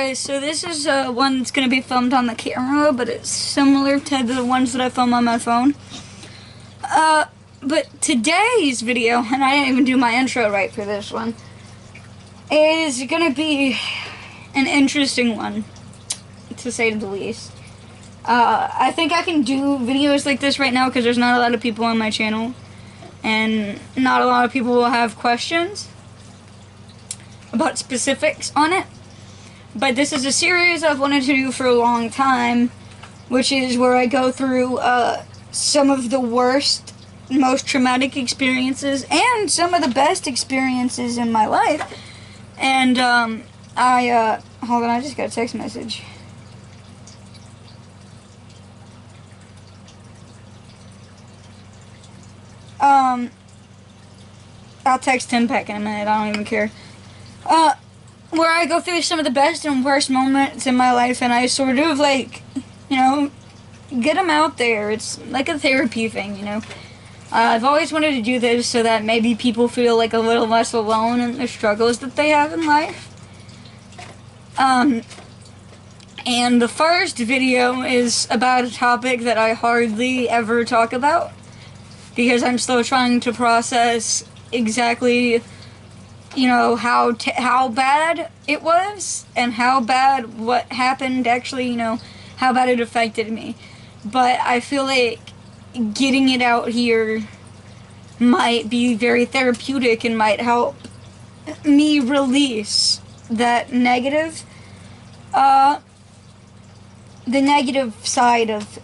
Okay, so this is one that's going to be filmed on the camera, but it's similar to the ones that I film on my phone. But today's video, and I didn't even do my intro right for this one, is going to be an interesting one, to say the least. I think I can do videos like this right now because there's not a lot of people on my channel, and not a lot of people will have questions about specifics on it. But this is a series I've wanted to do for a long time, which is where I go through some of the worst, most traumatic experiences and some of the best experiences in my life. And hold on, I just got a text message. I'll text him back in a minute, I don't even care. Where I go through some of the best and worst moments in my life, and I sort of, like, you know, get them out there. It's like a therapy thing, you know. I've always wanted to do this so that maybe people feel like a little less alone in the struggles that they have in life. And the first video is about a topic that I hardly ever talk about, because I'm still trying to process exactly, you know, how bad it was, and how bad what happened actually, you know, how bad it affected me. But I feel like getting it out here might be very therapeutic and might help me release that negative, the negative side of,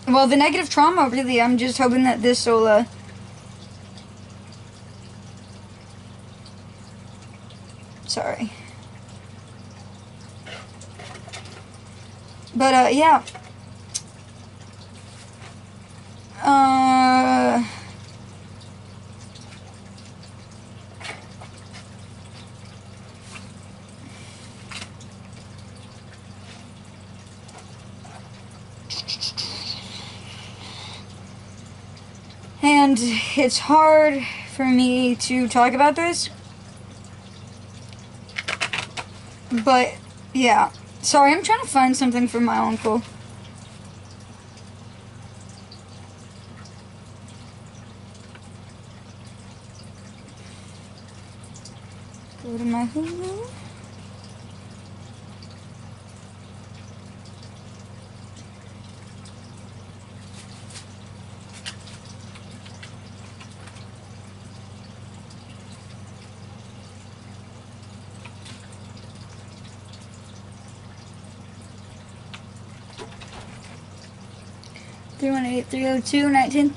well, the negative trauma, really. I'm just hoping that this will, sorry. But, yeah. And it's hard for me to talk about this. But, yeah. Sorry, I'm trying to find something for my uncle. Go to my Hulu. Three 302-19.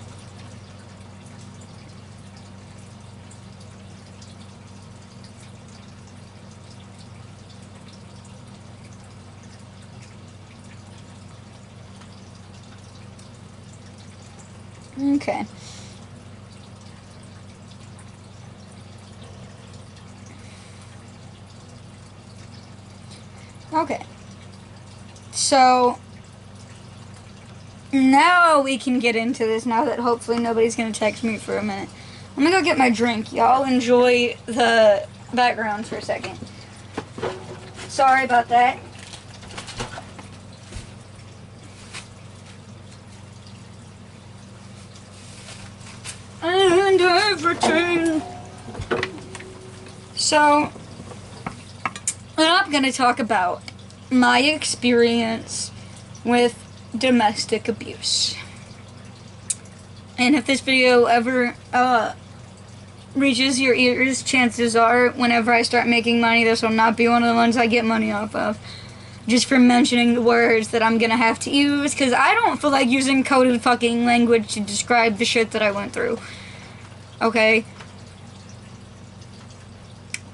Okay. Okay. So now we can get into this, now that hopefully nobody's gonna text me for a minute. I'm gonna go get my drink. Y'all enjoy the background for a second. Sorry about that. And everything. So, I'm gonna talk about my experience with domestic abuse. And if this video ever reaches your ears, chances are whenever I start making money, this will not be one of the ones I get money off of, just for mentioning the words that I'm gonna have to use, because I don't feel like using coded fucking language to describe the shit that I went through. Okay?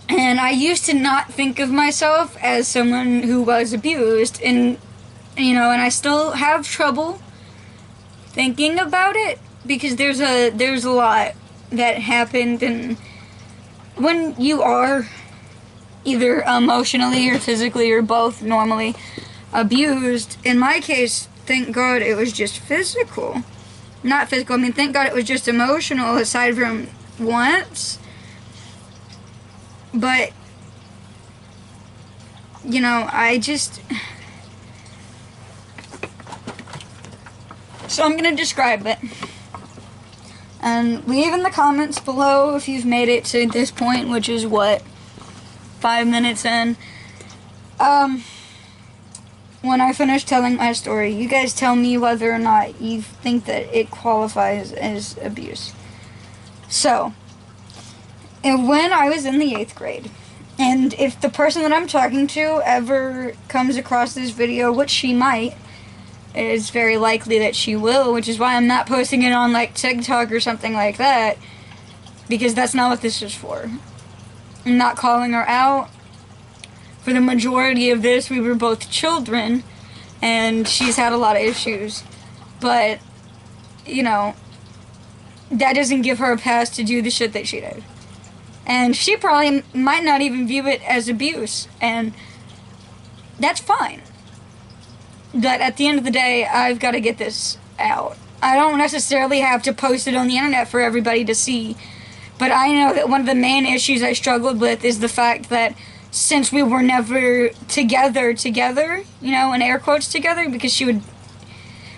And I used to not think of myself as someone who was abused, and you know, and I still have trouble thinking about it, because there's a lot that happened, and when you are either emotionally or physically or both normally abused, in my case, thank God it was just physical. Not physical, I mean, thank God it was just emotional, aside from once. But you know, so I'm gonna describe it. And leave in the comments below if you've made it to this point, which is what, 5 minutes in. When I finish telling my story, you guys tell me whether or not you think that it qualifies as abuse. So, when I was in the 8th grade, and if the person that I'm talking to ever comes across this video, which she might, it's very likely that she will, which is why I'm not posting it on like TikTok or something like that, because that's not what this is for. I'm not calling her out. For the majority of this, we were both children, and she's had a lot of issues, but, you know, that doesn't give her a pass to do the shit that she did. And she probably might not even view it as abuse, and that's fine. But at the end of the day, I've got to get this out. I don't necessarily have to post it on the internet for everybody to see, but I know that one of the main issues I struggled with is the fact that since we were never together, you know, in air quotes together, because she would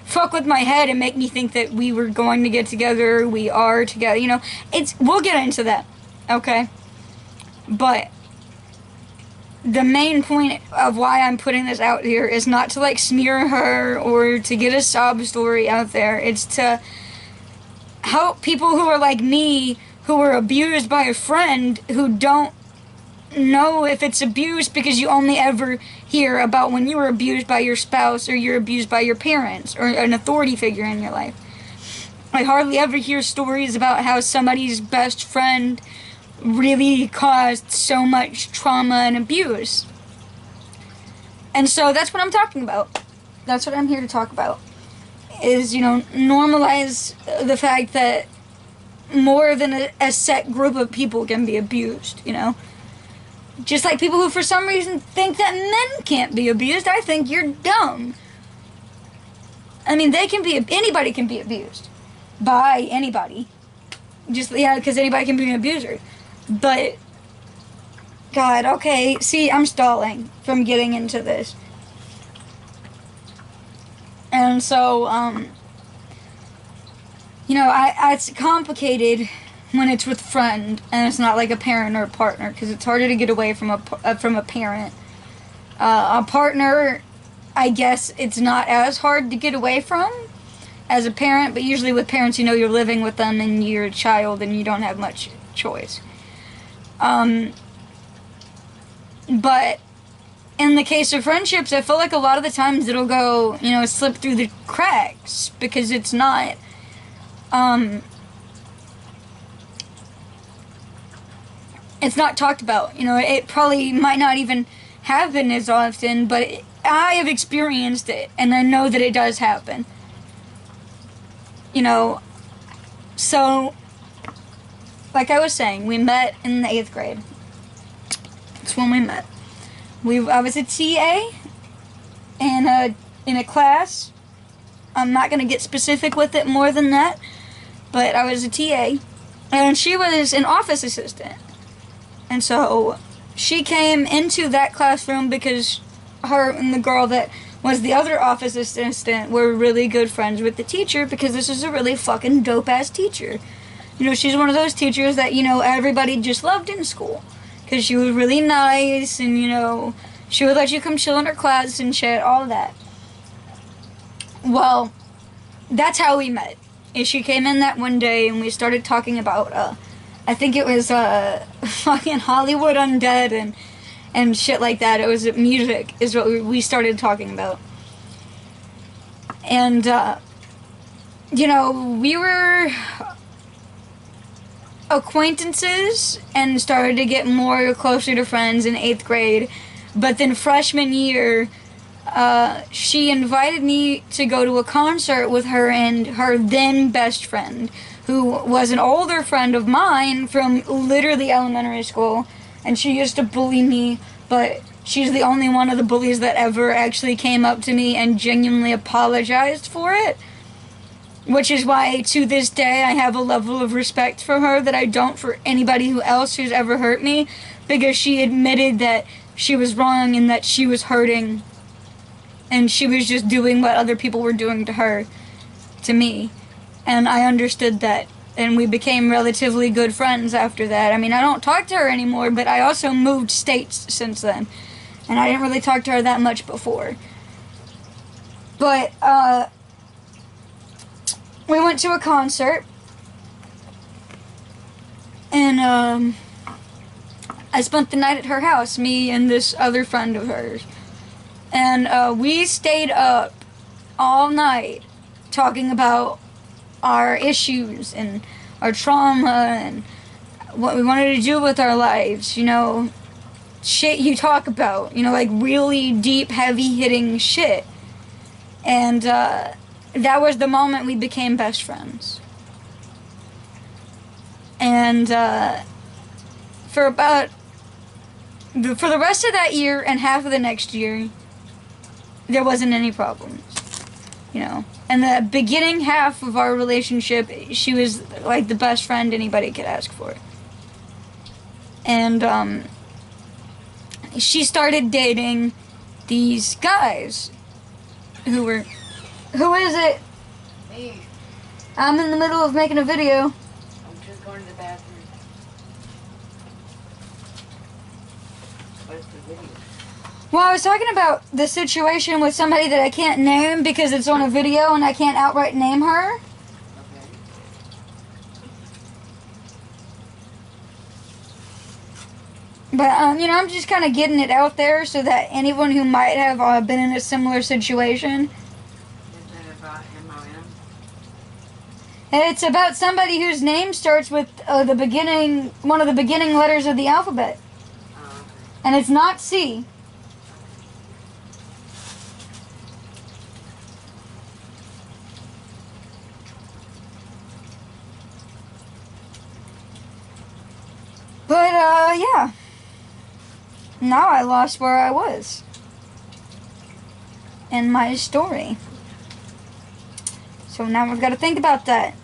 fuck with my head and make me think that we were going to get together, we are together, you know, we'll get into that, okay? But the main point of why I'm putting this out here is not to like smear her or to get a sob story out there. It's to help people who are like me, who were abused by a friend, who don't know if it's abuse because you only ever hear about when you were abused by your spouse or you're abused by your parents or an authority figure in your life. I hardly ever hear stories about how somebody's best friend really caused so much trauma and abuse. And so that's what I'm talking about. That's what I'm here to talk about. Is, you know, normalize the fact that more than a set group of people can be abused, you know? Just like people who for some reason think that men can't be abused, I think you're dumb. I mean, anybody can be abused. By anybody. Just, yeah, because anybody can be an abuser. But, God, okay, see, I'm stalling from getting into this. And so, you know, it's complicated when it's with a friend, and it's not like a parent or a partner, because it's harder to get away from a parent. A partner, I guess it's not as hard to get away from as a parent, but usually with parents, you know, you're living with them and you're a child and you don't have much choice. But in the case of friendships, I feel like a lot of the times it'll go, you know, slip through the cracks, because it's not, it's not talked about. You know, it probably might not even happen as often, but I have experienced it, and I know that it does happen. You know, so, like I was saying, we met in the 8th grade. That's when we met. I was a TA in a class. I'm not going to get specific with it more than that, but I was a TA, and she was an office assistant. And so she came into that classroom because her and the girl that was the other office assistant were really good friends with the teacher, because this is a really fucking dope-ass teacher. You know, she's one of those teachers that, you know, everybody just loved in school. Because she was really nice, and, you know, she would let you come chill in her class and shit, all that. Well, that's how we met. Is she came in that one day, and we started talking about, I think it was, fucking Hollywood Undead and shit like that. It was music is what we started talking about. And, you know, we were acquaintances and started to get more closer to friends in 8th grade. But then freshman year, she invited me to go to a concert with her and her then best friend, who was an older friend of mine from literally elementary school. And she used to bully me, but she's the only one of the bullies that ever actually came up to me and genuinely apologized for it. Which is why, to this day, I have a level of respect for her that I don't for anybody else who's ever hurt me. Because she admitted that she was wrong and that she was hurting and she was just doing what other people were doing to her, to me. And I understood that, and we became relatively good friends after that. I mean, I don't talk to her anymore, but I also moved states since then, and I didn't really talk to her that much before. But, we went to a concert, and, I spent the night at her house, me and this other friend of hers. And, we stayed up all night talking about our issues and our trauma and what we wanted to do with our lives, you know, shit you talk about, you know, like really deep, heavy-hitting shit. And, that was the moment we became best friends. And, for the rest of that year and half of the next year, there wasn't any problems, you know. And the beginning half of our relationship, she was like the best friend anybody could ask for. And, she started dating these guys who were... Who is it? Me. I'm in the middle of making a video. I'm just going to the bathroom. What's the video? Well, I was talking about the situation with somebody that I can't name because it's on a video and I can't outright name her. Okay. But, you know, I'm just kind of getting it out there so that anyone who might have been in a similar situation. Is that about MOM? And it's about somebody whose name starts with one of the beginning letters of the alphabet. Oh, okay. And it's not C. But, yeah. Now I lost where I was. And my story. So now we've got to think about that.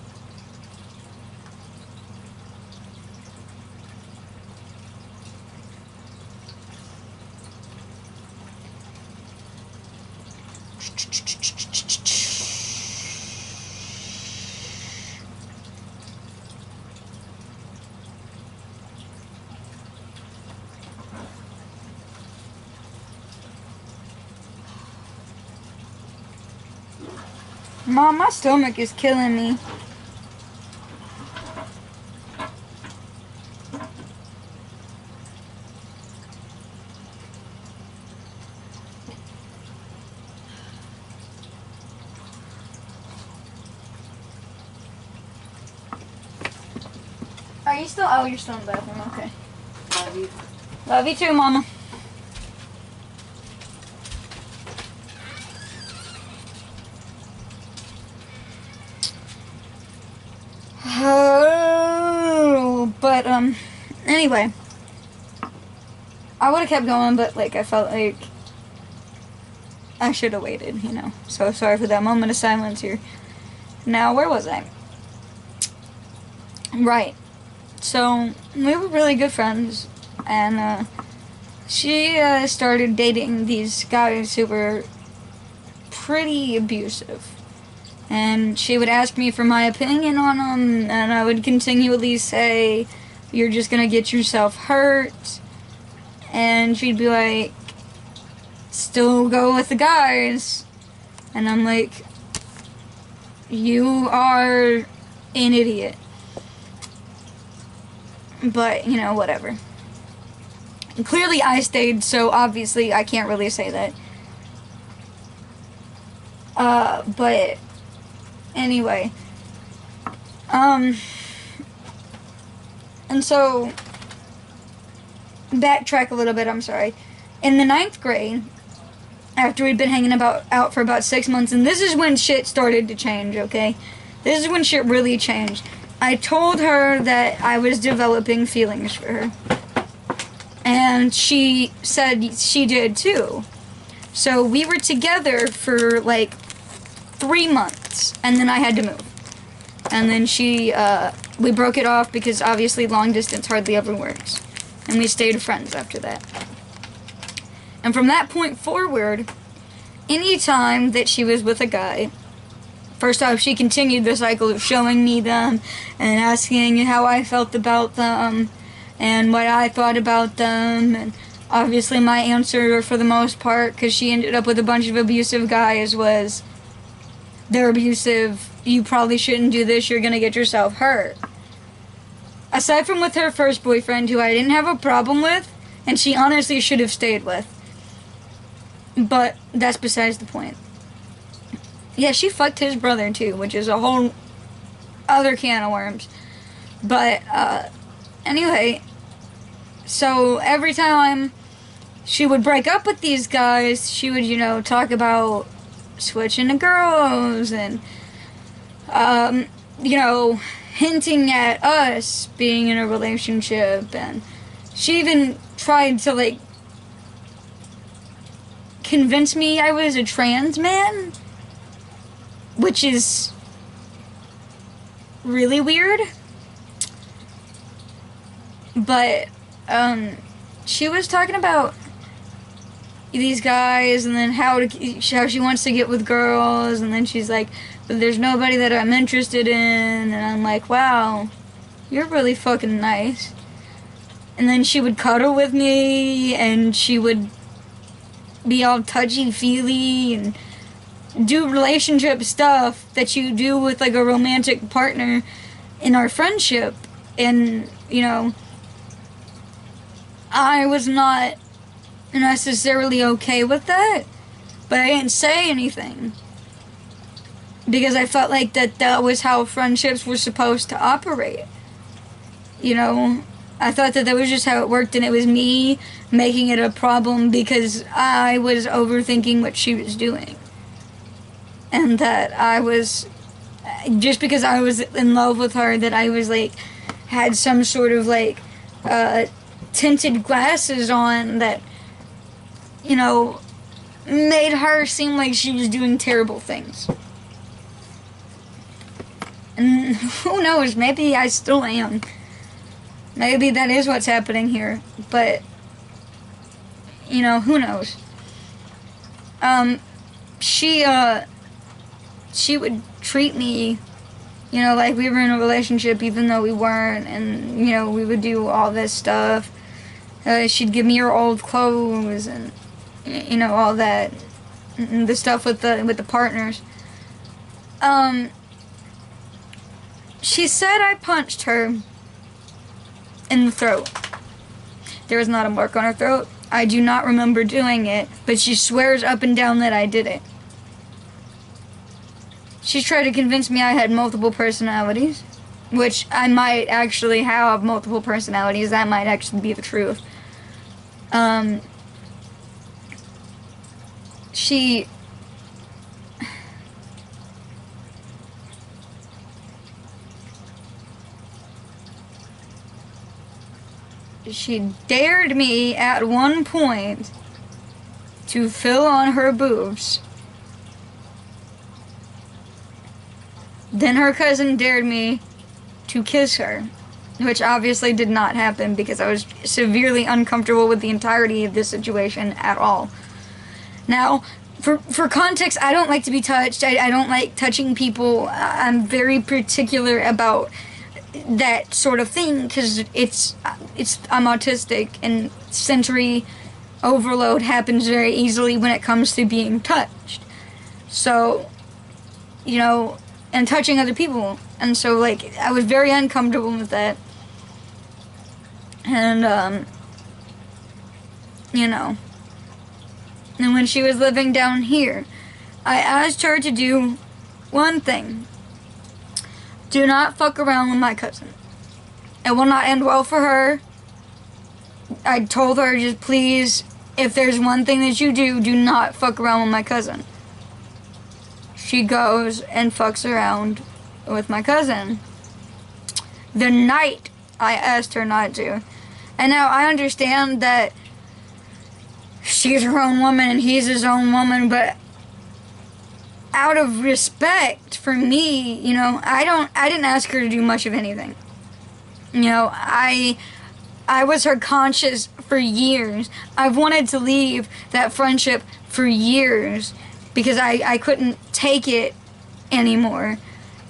Mom, my stomach is killing me. Are you still? Oh, you're still in the bathroom. Okay. Love you. Love you too, Mama. But, anyway. I would have kept going, but, like, I felt like I should have waited, you know. So sorry for that moment of silence here. Now, where was I? Right. So, we were really good friends, and, she, started dating these guys who were pretty abusive. And she would ask me for my opinion on them, and I would continually say, you're just gonna get yourself hurt. And she'd be like, still go with the guys. And I'm like, you are an idiot. But, you know, whatever. And clearly I stayed, so obviously I can't really say that. But anyway, and so, backtrack a little bit, I'm sorry. In the 9th grade, after we'd been hanging out for about 6 months, and this is when shit started to change, okay? This is when shit really changed. I told her that I was developing feelings for her. And she said she did too. So we were together for like 3 months, and then I had to move. And then we broke it off because obviously long distance hardly ever works. And we stayed friends after that. And from that point forward, anytime that she was with a guy, first off, she continued the cycle of showing me them and asking how I felt about them and what I thought about them. And obviously my answer, for the most part, because she ended up with a bunch of abusive guys, was, they're abusive, you probably shouldn't do this, you're gonna get yourself hurt. Aside from with her first boyfriend, who I didn't have a problem with, and she honestly should have stayed with. But that's besides the point. Yeah, she fucked his brother too, which is a whole other can of worms. But, anyway, so every time she would break up with these guys, she would, you know, talk about switching to girls and, you know, hinting at us being in a relationship. And she even tried to, like, convince me I was a trans man, which is really weird. But, she was talking about these guys, and then how she wants to get with girls, and then she's like, but there's nobody that I'm interested in, and I'm like, wow, you're really fucking nice. And then she would cuddle with me, and she would be all touchy-feely, and do relationship stuff that you do with, like, a romantic partner in our friendship. And, you know, I was not necessarily okay with that, but I didn't say anything, because I felt like that was how friendships were supposed to operate. You know, I thought that was just how it worked, and it was me making it a problem because I was overthinking what she was doing. And that I was, just because I was in love with her, that I was, like, had some sort of, like, tinted glasses on that, you know, made her seem like she was doing terrible things. And who knows, maybe I still am. Maybe that is what's happening here, but, you know, who knows. She would treat me, you know, like we were in a relationship even though we weren't, and, you know, we would do all this stuff. She'd give me her old clothes and, you know, all that, and the stuff with the partners. She said I punched her in the throat. There was not a mark on her throat. I do not remember doing it, but she swears up and down that I did it. She tried to convince me I had multiple personalities, which I might actually have multiple personalities. That might actually be the truth. She dared me at one point to fill on her boobs. Then her cousin dared me to kiss her, which obviously did not happen because I was severely uncomfortable with the entirety of this situation at all. Now, for context, I don't like to be touched. I don't like touching people. I'm very particular about that sort of thing because I'm autistic, and sensory overload happens very easily when it comes to being touched. So, you know, and touching other people. And so, like, I was very uncomfortable with that. And, you know. And when she was living down here, I asked her to do one thing. Do not fuck around with my cousin. It will not end well for her. I told her, just please, if there's one thing that you do, do not fuck around with my cousin. She goes and fucks around with my cousin the night I asked her not to. And now I understand that she's her own woman and he's his own woman, but out of respect for me, you know, I didn't ask her to do much of anything. You know, I I was her conscience for years. I've wanted to leave that friendship for years because I couldn't take it anymore.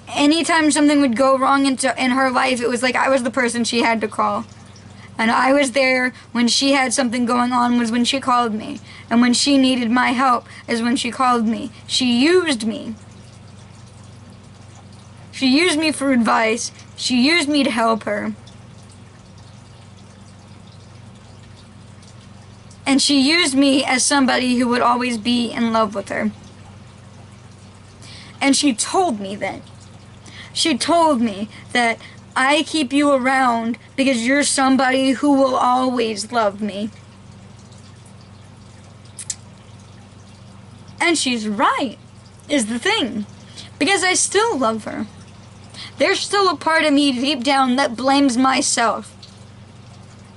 Anytime something would go wrong in her life, it was like I was the person she had to call. And I was there when she had something going on was when she called me. And when she needed my help is when she called me. She used me. She used me for advice. She used me to help her. And she used me as somebody who would always be in love with her. And she told me that. She told me that I keep you around because you're somebody who will always love me. And she's right, is the thing. Because I still love her. There's still a part of me deep down that blames myself.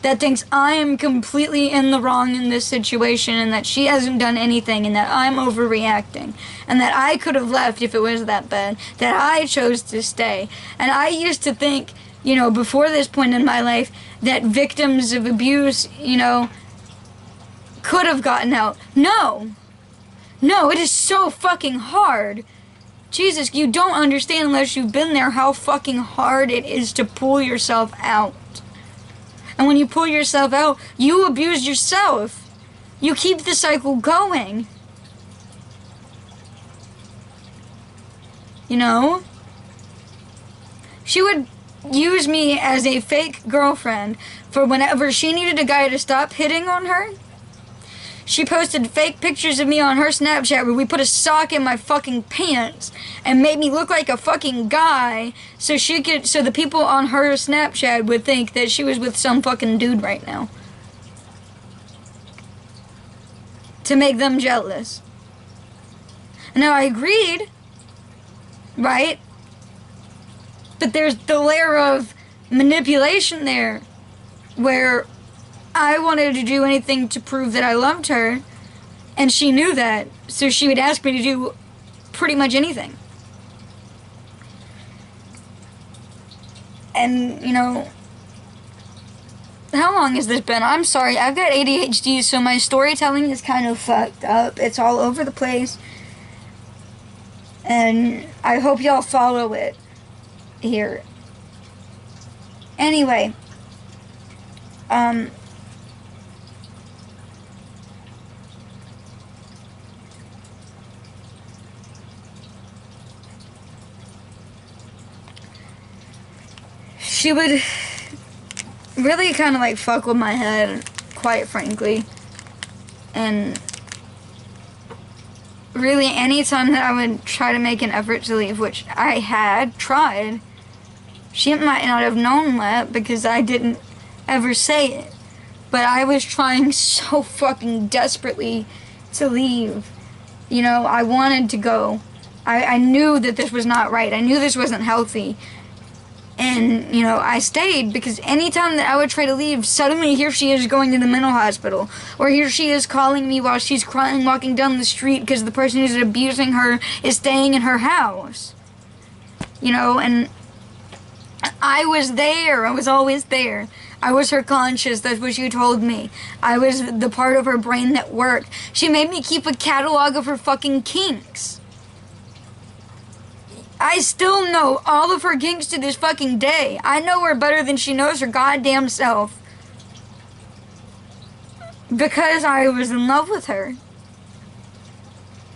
That thinks I am completely in the wrong in this situation and that she hasn't done anything and that I'm overreacting and that I could have left if it was that bad, that I chose to stay. And I used to think, you know, before this point in my life, that victims of abuse, you know, could have gotten out. No. No, it is so fucking hard. Jesus, you don't understand unless you've been there how fucking hard it is to pull yourself out. And when you pull yourself out, you abuse yourself. You keep the cycle going. You know? She would use me as a fake girlfriend for whenever she needed a guy to stop hitting on her. She posted fake pictures of me on her Snapchat where we put a sock in my fucking pants and made me look like a fucking guy so the people on her Snapchat would think that she was with some fucking dude right now. To make them jealous. Now I agreed, right? But there's the layer of manipulation there where I wanted to do anything to prove that I loved her, and she knew that, so she would ask me to do pretty much anything. And, you know, how long has this been? I'm sorry, I've got ADHD, so my storytelling is kind of fucked up. It's all over the place. And I hope y'all follow it here. Anyway, she would really kind of like fuck with my head, quite frankly. And really anytime that I would try to make an effort to leave, which I had tried, she might not have known that because I didn't ever say it. But I was trying so fucking desperately to leave. You know, I wanted to go. I knew that this was not right. I knew this wasn't healthy. And, you know, I stayed because anytime that I would try to leave, suddenly here she is going to the mental hospital. Or here she is calling me while she's crying, walking down the street because the person who's abusing her is staying in her house. You know, and I was there. I was always there. I was her conscience. That's what she told me. I was the part of her brain that worked. She made me keep a catalog of her fucking kinks. I still know all of her kinks to this fucking day. I know her better than she knows her goddamn self. Because I was in love with her.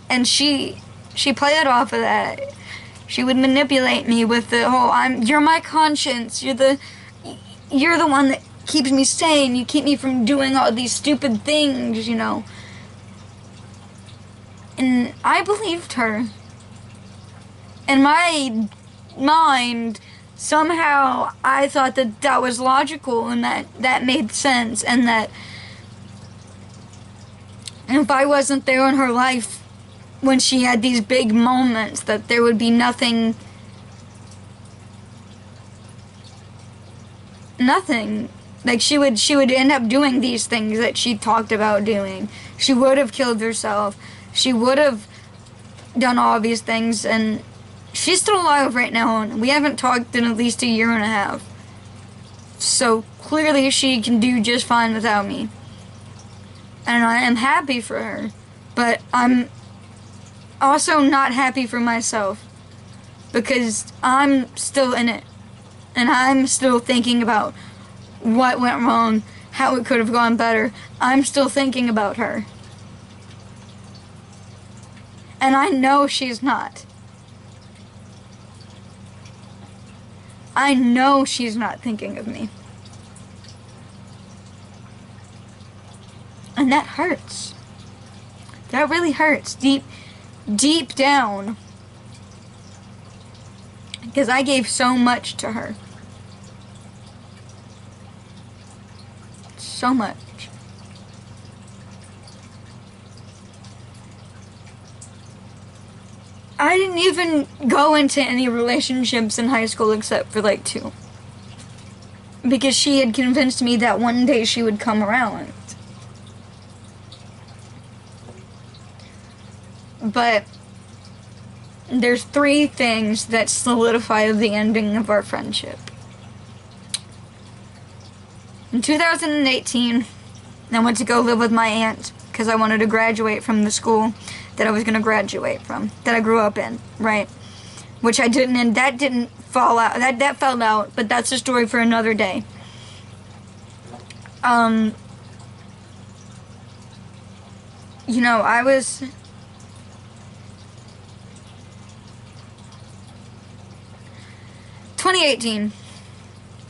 And she played off of that. She would manipulate me with the whole, you're my conscience. You're the one that keeps me sane. You keep me from doing all these stupid things, you know. And I believed her. In my mind, somehow I thought that that was logical and that made sense, and that if I wasn't there in her life when she had these big moments, that there would be nothing. Like she would end up doing these things that she talked about doing. She would have killed herself. She would have done all these things, and she's still alive right now, and we haven't talked in at least a year and a half. So clearly she can do just fine without me. And I am happy for her. But I'm also not happy for myself. Because I'm still in it. And I'm still thinking about what went wrong, how it could have gone better. I'm still thinking about her. And I know she's not. I know she's not thinking of me. And that hurts. That really hurts deep down. Because I gave so much to her. So much. I didn't even go into any relationships in high school except for like 2. Because she had convinced me that one day she would come around. But there's 3 things that solidify the ending of our friendship. In 2018, I went to go live with my aunt because I wanted to graduate from the school that I was going to graduate from, that I grew up in, right? Which I didn't, and that didn't fall out, that fell out, but that's a story for another day. You know, I was... 2018,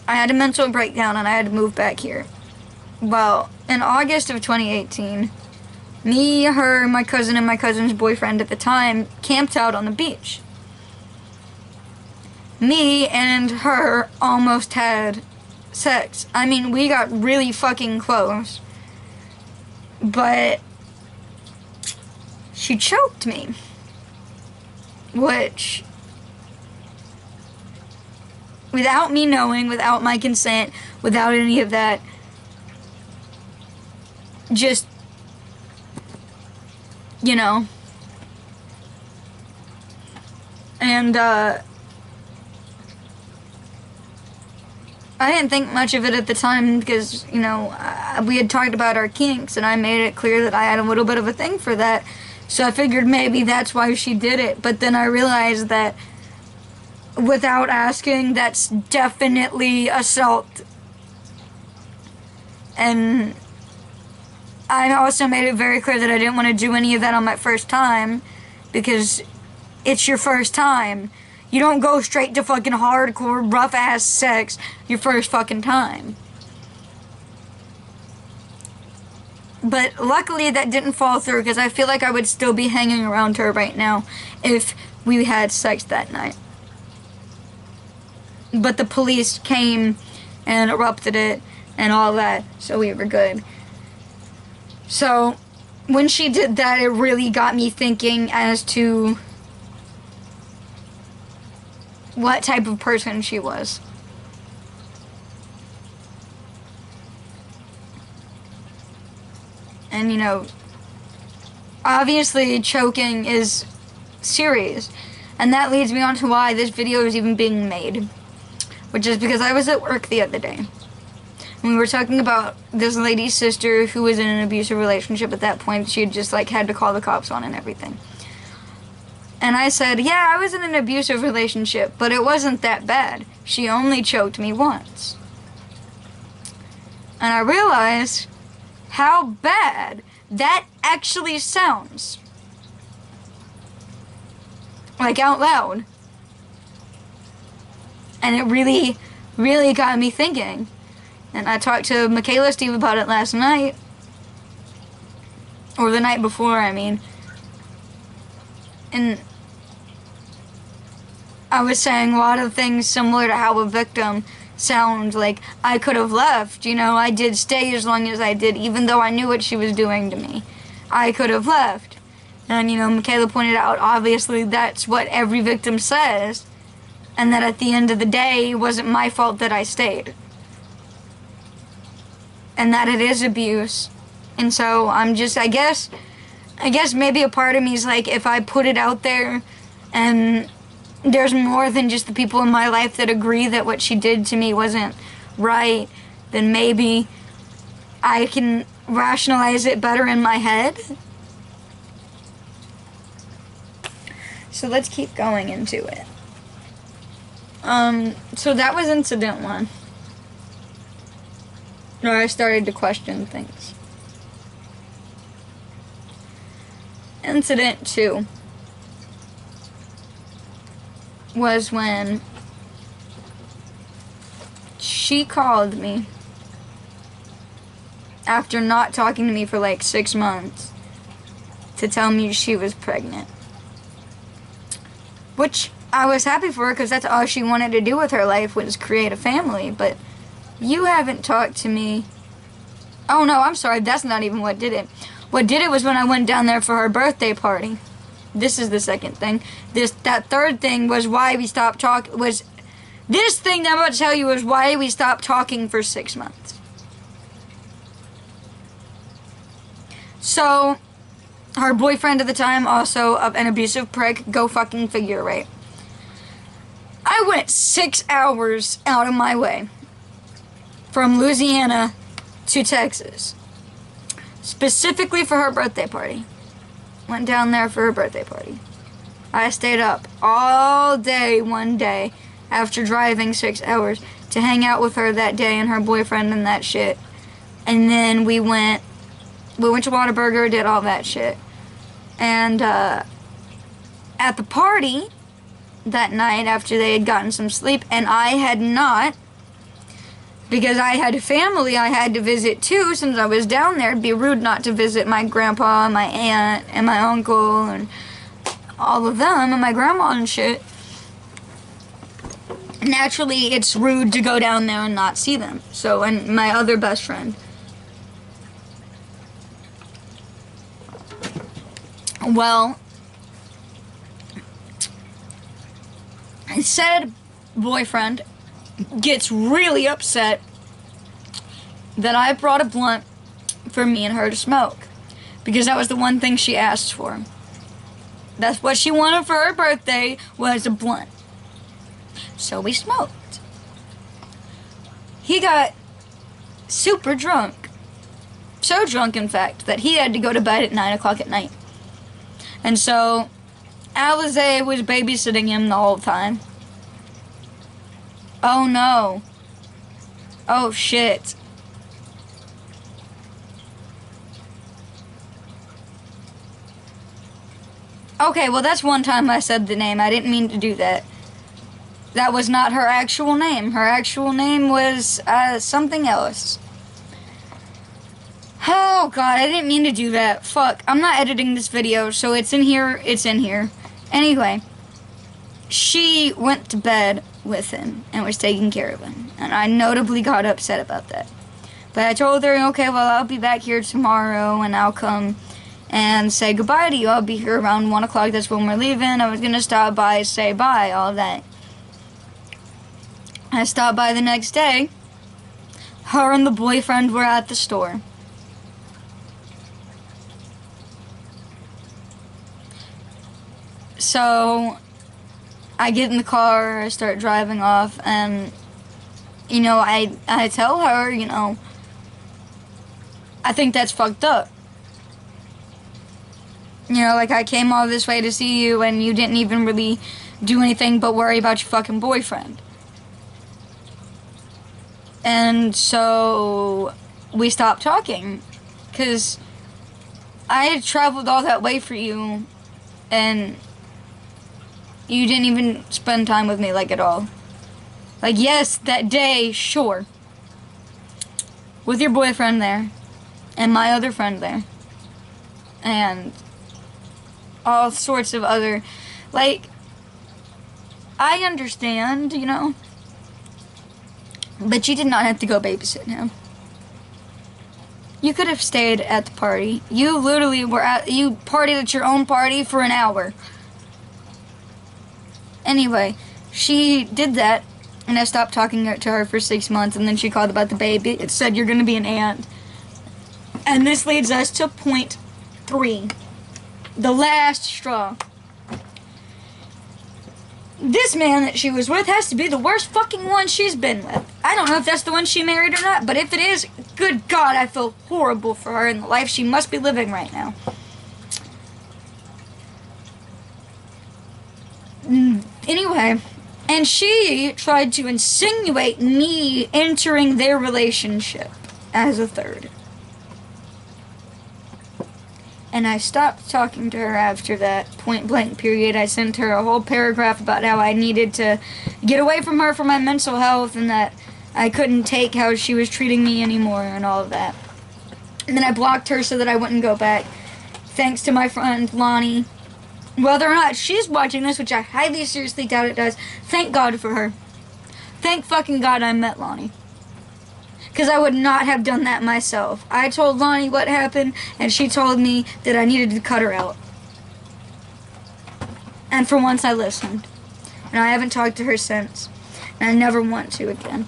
I had a mental breakdown and I had to move back here. Well, in August of 2018, me, her, my cousin, and my cousin's boyfriend at the time camped out on the beach. Me and her almost had sex. I mean, we got really fucking close. But she choked me. Which, without me knowing, without my consent, without any of that, just, you know. And, I didn't think much of it at the time because, you know, we had talked about our kinks and I made it clear that I had a little bit of a thing for that. So I figured maybe that's why she did it. But then I realized that without asking, that's definitely assault. And I also made it very clear that I didn't want to do any of that on my first time because it's your first time. You don't go straight to fucking hardcore, rough-ass sex your first fucking time. But luckily that didn't fall through because I feel like I would still be hanging around her right now if we had sex that night. But the police came and erupted it and all that, so we were good. So when she did that, it really got me thinking as to what type of person she was. And, you know, obviously choking is serious. And that leads me on to why this video is even being made. Which is because I was at work the other day. And we were talking about this lady's sister who was in an abusive relationship at that point. She had just, like, had to call the cops on and everything. And I said, yeah, I was in an abusive relationship, but it wasn't that bad. She only choked me once. And I realized how bad that actually sounds. Like, out loud. And it really, really got me thinking. And I talked to Michaela Steve about it last night. Or the night before, I mean. And I was saying a lot of things similar to how a victim sounds. Like, I could have left, you know, I did stay as long as I did, even though I knew what she was doing to me. I could have left. And, you know, Michaela pointed out, obviously, that's what every victim says. And that at the end of the day, it wasn't my fault that I stayed. And that it is abuse. And so, I'm just, I guess maybe a part of me is like, if I put it out there, and there's more than just the people in my life that agree that what she did to me wasn't right, then maybe I can rationalize it better in my head. So let's keep going into it. So that was incident 1. Where I started to question things. Incident 2 was when she called me after not talking to me for like 6 months to tell me she was pregnant. Which I was happy for her because that's all she wanted to do with her life was create a family. But you haven't talked to me. Oh no, I'm sorry, that's not even what did it. What did it was when I went down there for her birthday party. This is the second thing. That third thing was why we stopped talking. This thing that I'm about to tell you is why we stopped talking for 6 months. So, her boyfriend at the time, also an abusive prick, go fucking figure, right? I went 6 hours out of my way from Louisiana to Texas, specifically for her birthday party. Went down there for her birthday party. I stayed up all day one day after driving 6 hours to hang out with her that day and her boyfriend and that shit. And then we went to Whataburger, did all that shit. And at the party that night after they had gotten some sleep, and I had not, because I had family I had to visit too since I was down there. It'd be rude not to visit my grandpa and my aunt and my uncle and all of them and my grandma and shit. Naturally, it's rude to go down there and not see them. So, and my other best friend. Well, said boyfriend gets really upset that I brought a blunt for me and her to smoke. Because that was the one thing she asked for. That's what she wanted for her birthday, was a blunt. So we smoked. He got super drunk. So drunk, in fact, that he had to go to bed at 9 o'clock at night. And so, alll was babysitting him the whole time. Oh no. Oh shit. Okay, well that's one time I said the name. I didn't mean to do that. That was not her actual name. Her actual name was something else. Oh god, I didn't mean to do that. Fuck, I'm not editing this video, so it's in here, it's in here. Anyway, she went to bed with him and was taking care of him. And I notably got upset about that. But I told her, okay, well, I'll be back here tomorrow and I'll come and say goodbye to you. I'll be here around 1 o'clock, that's when we're leaving. I was gonna stop by, say bye, all that. I stopped by the next day. Her and the boyfriend were at the store. So, I get in the car, I start driving off, and, you know, I tell her, you know, I think that's fucked up. You know, like, I came all this way to see you, and you didn't even really do anything but worry about your fucking boyfriend. And so, we stopped talking, because I had traveled all that way for you, and you didn't even spend time with me, like, at all. Like, yes, that day, sure. With your boyfriend there. And my other friend there. And all sorts of other... Like, I understand, you know. But you did not have to go babysit him. You could have stayed at the party. You literally you partied at your own party for an hour. Anyway, she did that, and I stopped talking to her for 6 months, and then she called about the baby. It said, you're going to be an aunt. And this leads us to point 3. The last straw. This man that she was with has to be the worst fucking one she's been with. I don't know if that's the one she married or not, but if it is, good God, I feel horrible for her and the life she must be living right now. Anyway, and she tried to insinuate me entering their relationship as a third. And I stopped talking to her after that point blank period. I sent her a whole paragraph about how I needed to get away from her for my mental health and that I couldn't take how she was treating me anymore and all of that. And then I blocked her so that I wouldn't go back. Thanks to my friend Lonnie. Whether or not she's watching this, which I highly seriously doubt it does, thank God for her. Thank fucking God I met Lonnie. Because I would not have done that myself. I told Lonnie what happened, and she told me that I needed to cut her out. And for once I listened. And I haven't talked to her since. And I never want to again.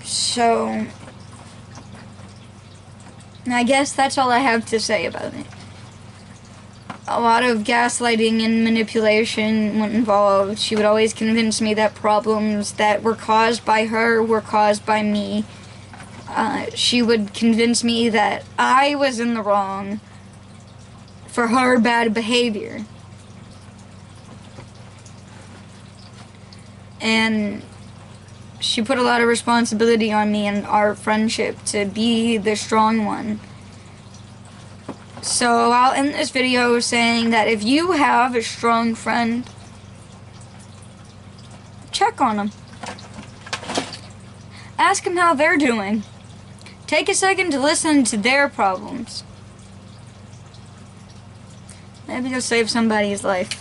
So, I guess that's all I have to say about it. A lot of gaslighting and manipulation went involved. She would always convince me that problems that were caused by her were caused by me. She would convince me that I was in the wrong for her bad behavior. And she put a lot of responsibility on me and our friendship to be the strong one. So I'll end this video saying that if you have a strong friend, check on them. Ask them how they're doing. Take a second to listen to their problems. Maybe you'll save somebody's life.